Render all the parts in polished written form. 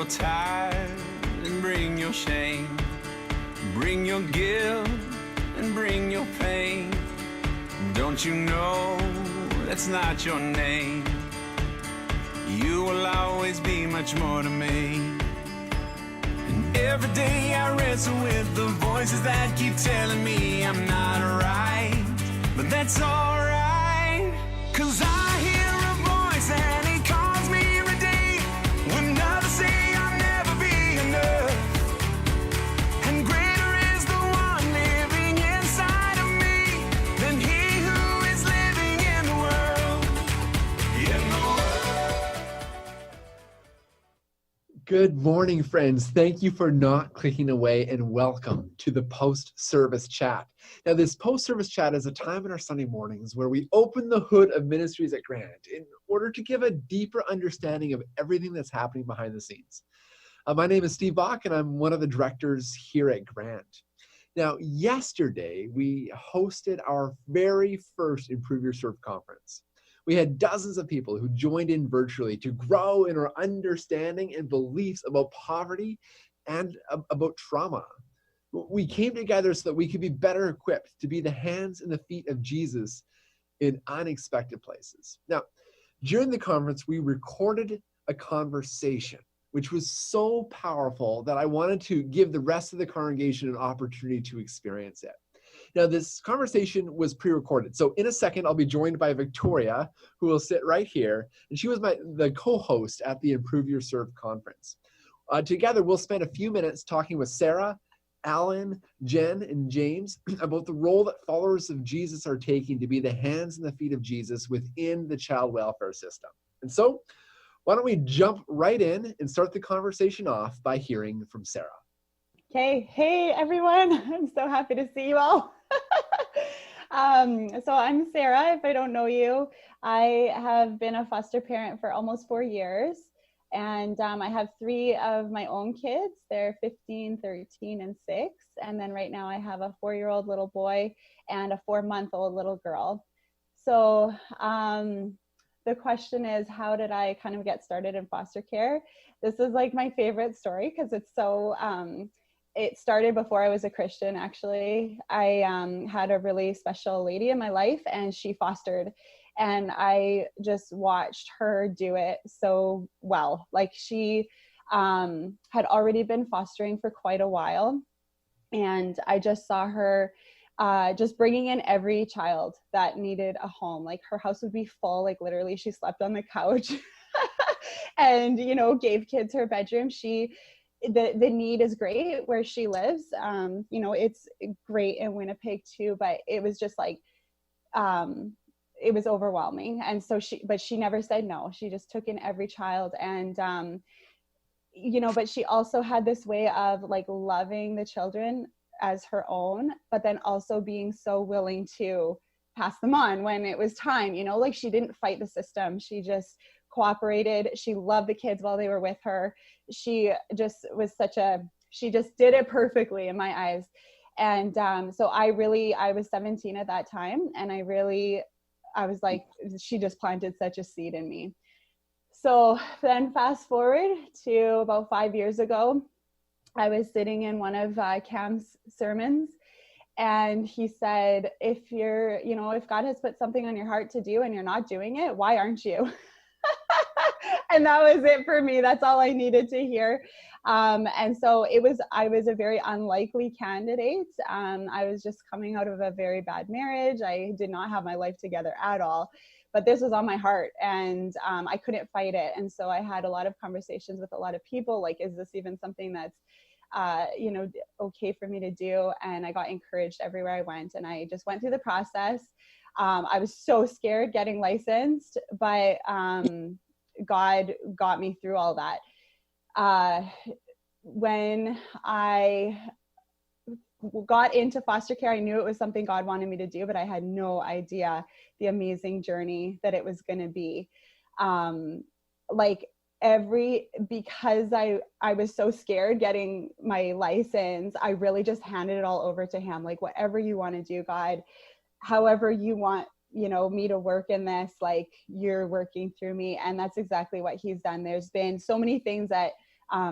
your tithe and bring your shame. Bring your guilt and bring your pain. Don't you know that's not your name? You will always be much more to me. And every day I wrestle with the voices that keep telling me I'm not right. But that's alright, 'cause I hear a voice and he calls me every day. When others say I'll never be enough. And greater is the one living inside of me than he who is living in the world. In the world. Good morning, friends. Thank you for not clicking away, and welcome to the post-service chat. Now, this post-service chat is a time in our Sunday mornings where we open the hood of ministries at Grant in order to give a deeper understanding of everything that's happening behind the scenes. My name is Steve Bach, and I'm one of the directors here at Grant. Now, yesterday, we hosted our very first Improve Your Serve conference. We had dozens of people who joined in virtually to grow in our understanding and beliefs about poverty and about trauma. We came together so that we could be better equipped to be the hands and the feet of Jesus in unexpected places. Now, during the conference, we recorded a conversation, which was so powerful that I wanted to give the rest of the congregation an opportunity to experience it. Now, this conversation was pre-recorded. So in a second, I'll be joined by Victoria, who will sit right here. And she was the co-host at the Improve Your Serve conference. Together, we'll spend a few minutes talking with Sarah, Alan, Jen, and James about the role that followers of Jesus are taking to be the hands and the feet of Jesus within the child welfare system. And so, why don't we jump right in and start the conversation off by hearing from Sarah. Okay, hey everyone, I'm so happy to see you all. So I'm Sarah, if I don't know you. I have been a foster parent for almost 4 years, and I have 3 of my own kids. They're 15, 13, and 6, and then right now I have a 4-year-old little boy and a 4-month-old little girl. So the question is, how did I kind of get started in foster care? This is like my favorite story because it's so it started before I was a Christian, actually. I had a really special lady in my life, and she fostered, and I just watched her do it so well. Like, she had already been fostering for quite a while, and I just saw her just bringing in every child that needed a home. Like, her house would be full, like literally she slept on the couch and, you know, gave kids her bedroom. The need is great where she lives. You know, it's great in Winnipeg too, but it was just like, it was overwhelming. And so but she never said no. She just took in every child. And, you know, but she also had this way of like loving the children as her own, but then also being so willing to pass them on when it was time, you know, like she didn't fight the system. She just cooperated. She loved the kids while they were with her. She just was she just did it perfectly in my eyes. And so I was 17 at that time. And I was like, she just planted such a seed in me. So then fast forward to about 5 years ago, I was sitting in one of Cam's sermons, and he said, if God has put something on your heart to do and you're not doing it, why aren't you? And that was it for me. That's all I needed to hear. And so I was a very unlikely candidate. I was just coming out of a very bad marriage. I did not have my life together at all, but this was on my heart, and I couldn't fight it. And so I had a lot of conversations with a lot of people, like, is this even something that's okay for me to do? And I got encouraged everywhere I went, and I just went through the process. I was so scared getting licensed, but God got me through all that. When I got into foster care, I knew it was something God wanted me to do, but I had no idea the amazing journey that it was going to be. Because I was so scared getting my license, I really just handed it all over to him. Like, whatever you want to do, God, however you want, me to work in this, like, you're working through me. And that's exactly what he's done. There's been so many things that I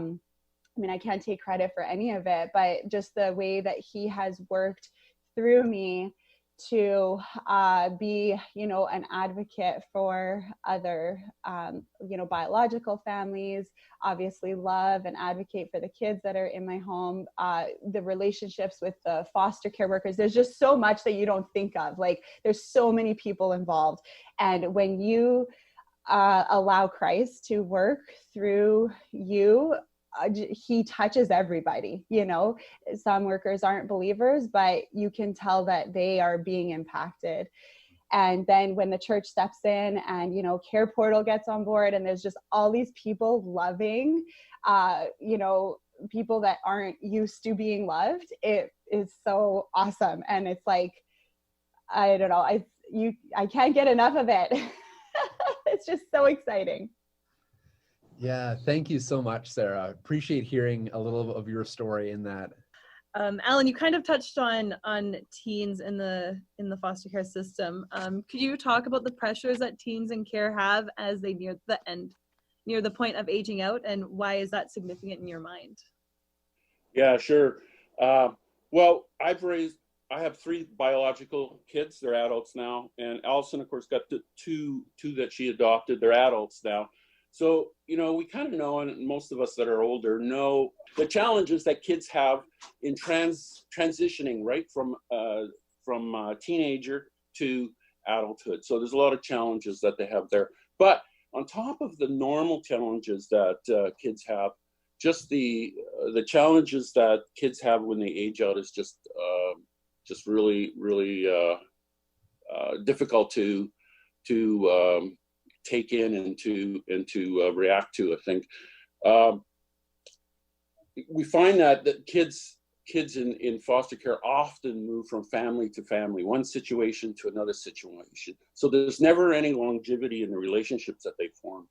mean, I can't take credit for any of it, but just the way that he has worked through me to be, you know, an advocate for other, you know, biological families, obviously love and advocate for the kids that are in my home, the relationships with the foster care workers. There's just so much that you don't think of. Like, there's so many people involved. And when you allow Christ to work through you, he touches everybody. You know, some workers aren't believers, but you can tell that they are being impacted. And then when the church steps in and, you know, Care Portal gets on board, and there's just all these people loving, you know, people that aren't used to being loved, it is so awesome. And it's like, I don't know, I can't get enough of it. It's just so exciting. Yeah, thank you so much, Sarah. Appreciate hearing a little of your story in that. Alan, you kind of touched on teens in the foster care system. Could you talk about the pressures that teens in care have as they near the point of aging out, and why is that significant in your mind? Yeah, sure. Well, I have 3 biological kids. They're adults now, and Allison, of course, got the two that she adopted. They're adults now. So, you know, we kind of know, and most of us that are older know the challenges that kids have in transitioning right from teenager to adulthood. So there's a lot of challenges that they have there. But on top of the normal challenges that kids have, just the challenges that kids have when they age out is just really, really difficult to take in and to react to. I think we find that kids in foster care often move from family to family, one situation to another situation. So there's never any longevity in the relationships that they form,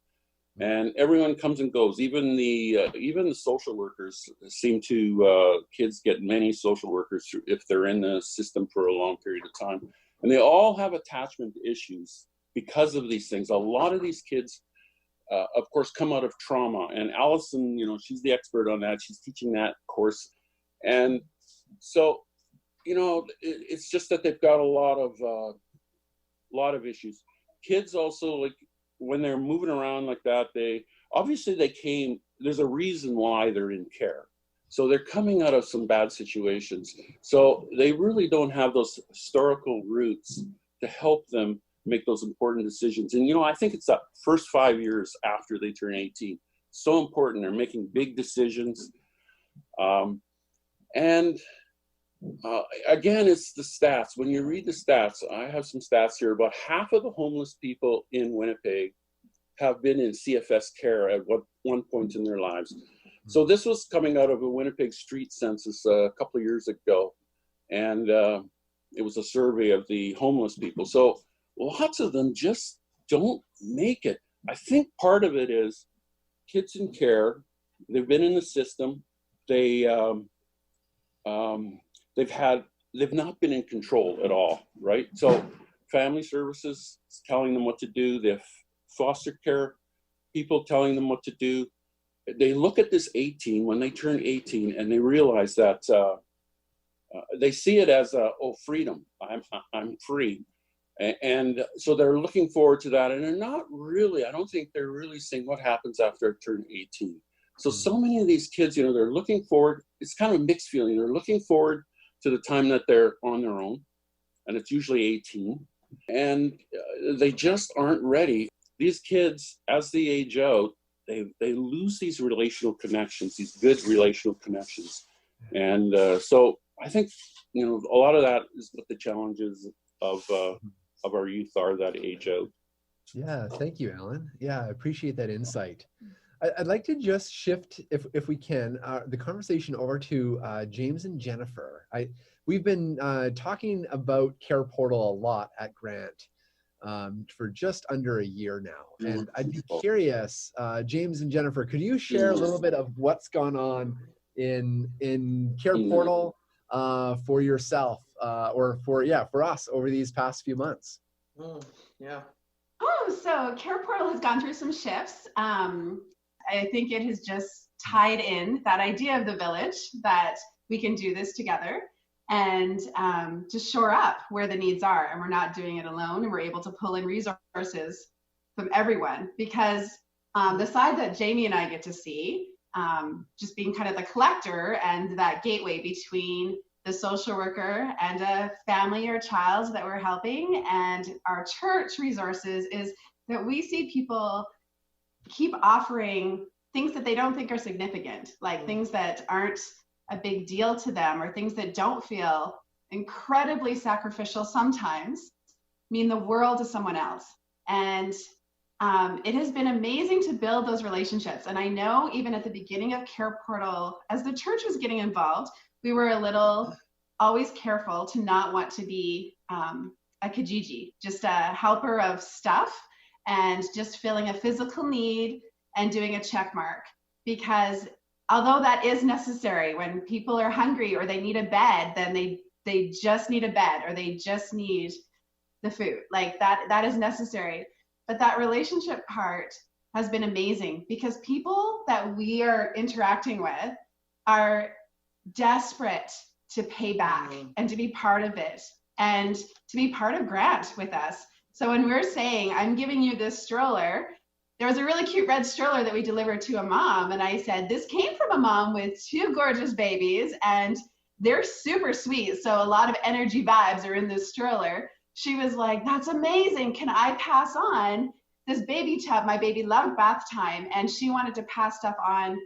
and everyone comes and goes. Even the social workers seem to kids get many social workers if they're in the system for a long period of time, and they all have attachment issues because of these things. A lot of these kids, of course, come out of trauma. And Allison, you know, she's the expert on that. She's teaching that course. And so, you know, it's just that they've got a lot of issues. Kids also, like, when they're moving around like that, there's a reason why they're in care. So they're coming out of some bad situations. So they really don't have those historical roots to help them make those important decisions. And, you know, I think it's that first 5 years after they turn 18. So important. They're making big decisions. Again, it's the stats. When you read the stats, I have some stats here. About half of the homeless people in Winnipeg have been in CFS care at one point in their lives. So this was coming out of a Winnipeg street census a couple of years ago. And it was a survey of the homeless people. So lots of them just don't make it. I think part of it is kids in care. They've been in the system. They've not been in control at all, right? So family services is telling them what to do. They have foster care people telling them what to do. They look at this 18 when they turn 18, and they realize that they see it as freedom. I'm free. And so they're looking forward to that, and they're not really, I don't think they're really seeing what happens after I turn 18. So many of these kids, you know, they're looking forward. It's kind of a mixed feeling. They're looking forward to the time that they're on their own, and it's usually 18, and they just aren't ready. These kids, as they age out, they lose these relational connections, these good relational connections. And so I think, you know, a lot of that is what the challenges of our youth are that age out. Yeah, thank you, Alan. Yeah, I appreciate that insight. I'd like to just shift, if we can, the conversation over to James and Jennifer. We've been talking about Care Portal a lot at Grant for just under a year now. And I'd be curious, James and Jennifer, could you share a little bit of what's gone on in Care Portal for yourself or for us over these past few months? Yeah. Oh, so Care Portal has gone through some shifts. I think it has just tied in that idea of the village, that we can do this together and just shore up where the needs are, and we're not doing it alone, and we're able to pull in resources from everyone. Because the side that Jamie and I get to see, just being kind of the collector and that gateway between the social worker and a family or child that we're helping and our church resources, is that we see people keep offering things that they don't think are significant, like things that aren't a big deal to them, or things that don't feel incredibly sacrificial sometimes mean the world to someone else. And it has been amazing to build those relationships. And I know even at the beginning of Care Portal, as the church was getting involved, we were a little always careful to not want to be a Kijiji, just a helper of stuff and just filling a physical need and doing a check mark. Because although that is necessary, when people are hungry or they need a bed, then they just need a bed, or they just need the food. Like that is necessary. But that relationship part has been amazing, because people that we are interacting with are desperate to pay back and to be part of it and to be part of Grant with us. So when we're saying, I'm giving you this stroller, there was a really cute red stroller that we delivered to a mom. And I said, this came from a mom with 2 gorgeous babies, and they're super sweet. So a lot of energy vibes are in this stroller. She was like, that's amazing. Can I pass on this baby tub? My baby loved bath time, and she wanted to pass stuff on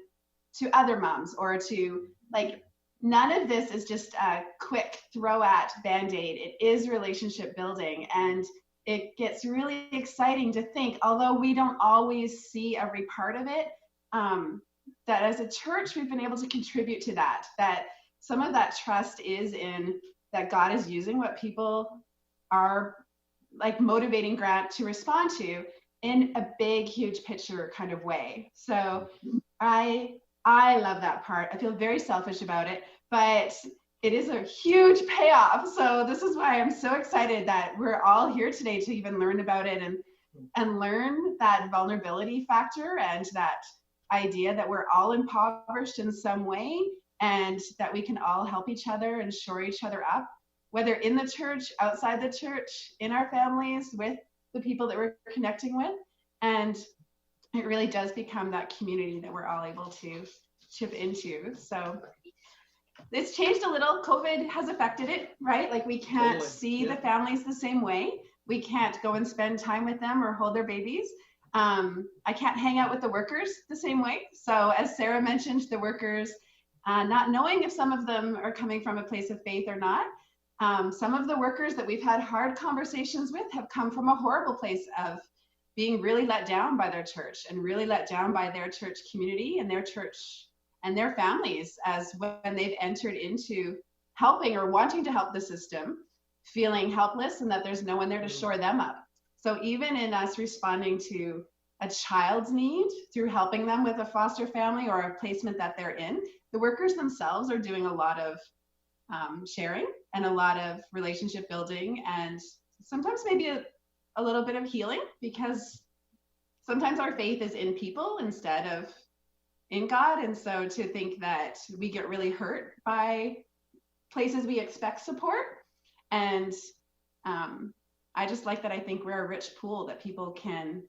to other moms, or to, like, none of this is just a quick throw at Band-Aid. It is relationship building. And it gets really exciting to think, although we don't always see every part of it, that as a church, we've been able to contribute to that, that some of that trust is in that God is using what people are like motivating Grant to respond to in a big, huge picture kind of way. So I love that part. I feel very selfish about it, but it is a huge payoff. So this is why I'm so excited that we're all here today to even learn about it and learn that vulnerability factor and that idea that we're all impoverished in some way, and that we can all help each other and shore each other up, whether in the church, outside the church, in our families, with the people that we're connecting with. And it really does become that community that we're all able to chip into. So it's changed a little. COVID has affected it, right? Like, we can't see the families the same way. We can't go and spend time with them or hold their babies. I can't hang out with the workers the same way. So as Sarah mentioned, the workers, not knowing if some of them are coming from a place of faith or not. Some of the workers that we've had hard conversations with have come from a horrible place of being really let down by their church, and really let down by their church community and their church and their families, as when they've entered into helping or wanting to help the system, feeling helpless and that there's no one there to shore them up. So even in us responding to a child's need through helping them with a foster family or a placement that they're in, the workers themselves are doing a lot of sharing and a lot of relationship building, and sometimes maybe a little bit of healing, because sometimes our faith is in people instead of in God. And so to think that we get really hurt by places we expect support. And I just like that. I think we're a rich pool that people can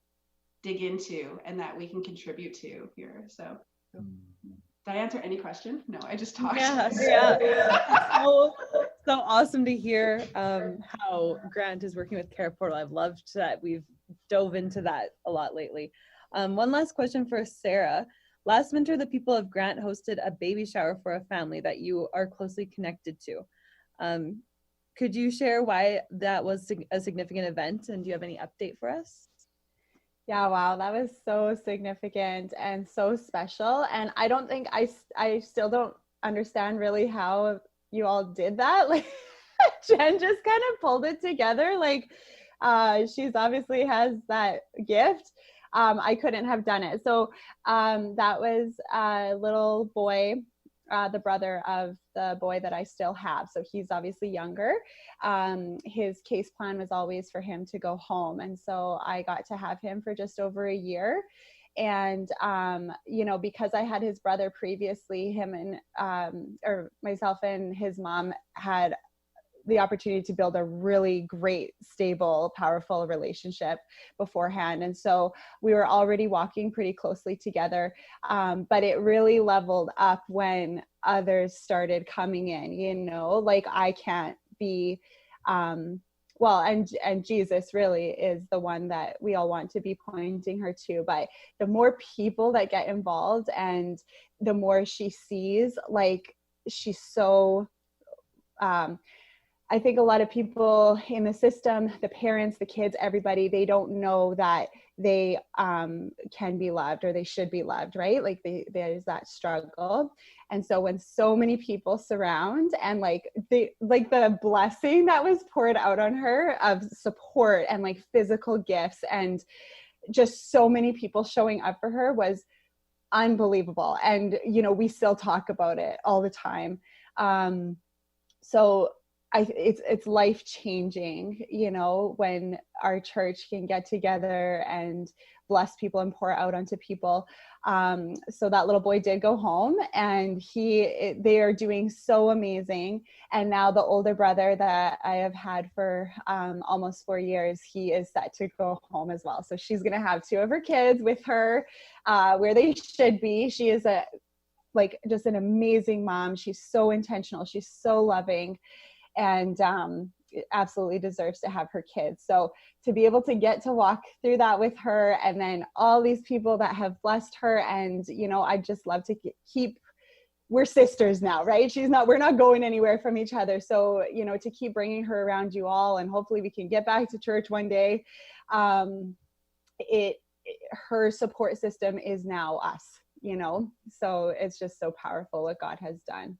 dig into and that we can contribute to here. So did I answer any question? No, I just talked. Yeah. So awesome to hear how Grant is working with Care Portal. I've loved that we've dove into that a lot lately. One last question for Sarah. Last winter, the people of Grant hosted a baby shower for a family that you are closely connected to. Could you share why that was a significant event, and do you have any update for us? Yeah, wow, that was so significant and so special. And I don't think I still don't understand really how you all did that. Like, Jen just kind of pulled it together. Like, she's obviously has that gift. I couldn't have done it. So that was a little boy, the brother of the boy that I still have. So he's obviously younger. His case plan was always for him to go home. And so I got to have him for just over a year. And, because I had his brother previously, him and, or myself and his mom had the opportunity to build a really great, stable, powerful relationship beforehand. And so we were already walking pretty closely together. But it really leveled up when others started coming in, like I can't be, and Jesus really is the one that we all want to be pointing her to. But the more people that get involved and the more she sees, like she's so, I think a lot of people in the system, the parents, the kids, everybody, they don't know that they can be loved or they should be loved, right? Like there's that struggle. And so when so many people surround and the blessing that was poured out on her of support and like physical gifts and just so many people showing up for her was unbelievable. And, we still talk about it all the time. So it's life-changing, when our church can get together and bless people and pour out onto people. So that little boy did go home, and they are doing so amazing. And now the older brother that I have had for almost 4 years, he is set to go home as well. So she's going to have 2 of her kids with her, where they should be. She is just an amazing mom. She's so intentional. She's so loving. And absolutely deserves to have her kids. So to be able to get to walk through that with her, and then all these people that have blessed her, and I just love to we're sisters now, right? We're not going anywhere from each other. So to keep bringing her around you all, and hopefully we can get back to church one day. Her support system is now us, so it's just so powerful what God has done.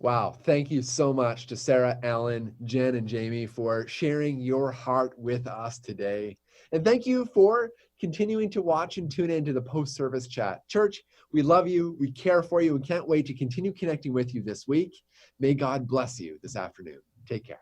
Wow. Thank you so much to Sarah, Alan, Jen, and Jamie for sharing your heart with us today. And thank you for continuing to watch and tune in to the post-service chat. Church, we love you. We care for you. We can't wait to continue connecting with you this week. May God bless you this afternoon. Take care.